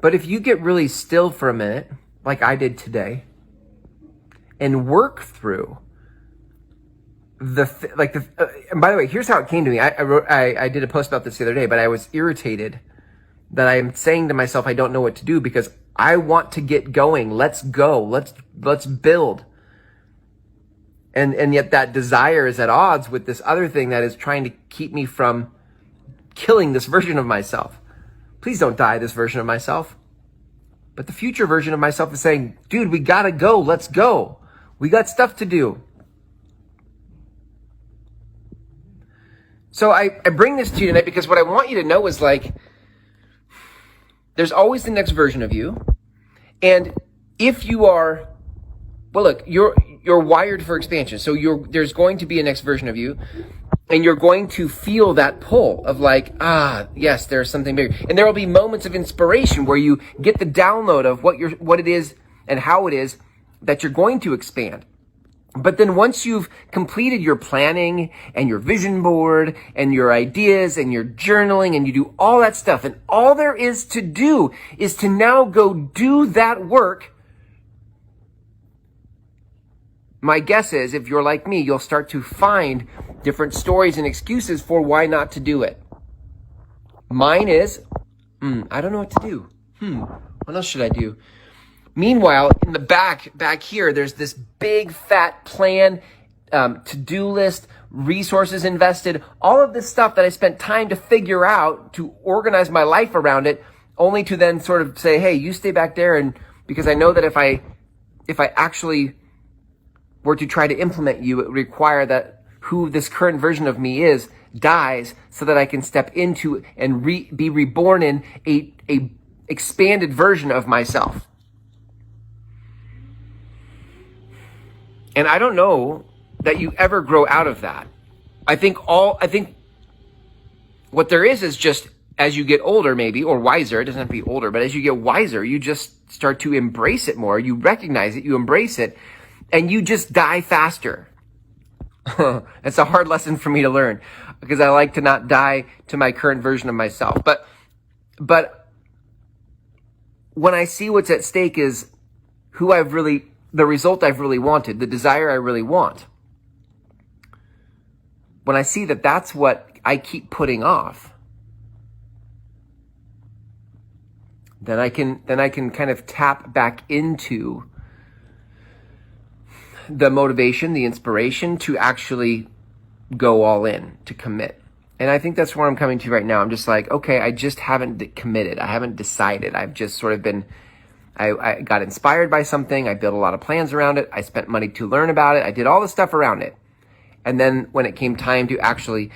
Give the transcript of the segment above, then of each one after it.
But if you get really still for a minute, like I did today, and work through and by the way, here's how it came to me. I did a post about this the other day, but I was irritated that I am saying to myself, I don't know what to do because I want to get going. Let's go. Let's build. And yet that desire is at odds with this other thing that is trying to keep me from killing this version of myself. Please don't die this version of myself. But the future version of myself is saying, dude, we gotta go. Let's go. We got stuff to do. So I bring this to you tonight because what I want you to know is like, there's always the next version of you. And if you are, well, look, you're wired for expansion. So there's going to be a next version of you. And you're going to feel that pull of like, yes, there's something bigger. And there will be moments of inspiration where you get the download of what it is and how it is that you're going to expand. But then once you've completed your planning and your vision board and your ideas and your journaling and you do all that stuff and all there is to do is to now go do that work. My guess is if you're like me, you'll start to find different stories and excuses for why not to do it. Mine is, I don't know what to do. What else should I do? Meanwhile, in the back here, there's this big fat plan, to-do list, resources invested, all of this stuff that I spent time to figure out, to organize my life around it, only to then sort of say, hey, you stay back there. And because I know that if I actually were to try to implement you, it would require that who this current version of me is dies so that I can step into and be reborn in a expanded version of myself. And I don't know that you ever grow out of that. I think what there is just as you get older maybe, or wiser, it doesn't have to be older, but as you get wiser, you just start to embrace it more. You recognize it, you embrace it, and you just die faster. It's a hard lesson for me to learn because I like to not die to my current version of myself. But when I see what's at stake is the result I've really wanted, the desire I really want. When I see that that's what I keep putting off, then I can kind of tap back into the motivation, the inspiration to actually go all in, to commit. And I think that's where I'm coming to right now. I'm just like, okay, I just haven't committed. I haven't decided. I've just sort of been, I got inspired by something. I built a lot of plans around it. I spent money to learn about it. I did all the stuff around it. And then when it came time to actually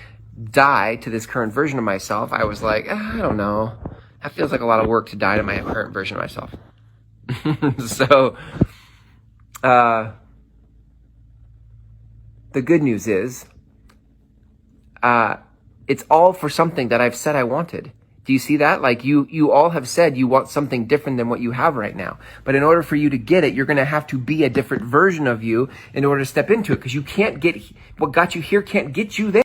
die to this current version of myself, I was like, I don't know. That feels like a lot of work to die to my current version of myself. So, the good news is, it's all for something that I've said I wanted. Do you see that? Like you all have said you want something different than what you have right now. But in order for you to get it, you're going to have to be a different version of you in order to step into it, because you can't get what got you here can't get you there.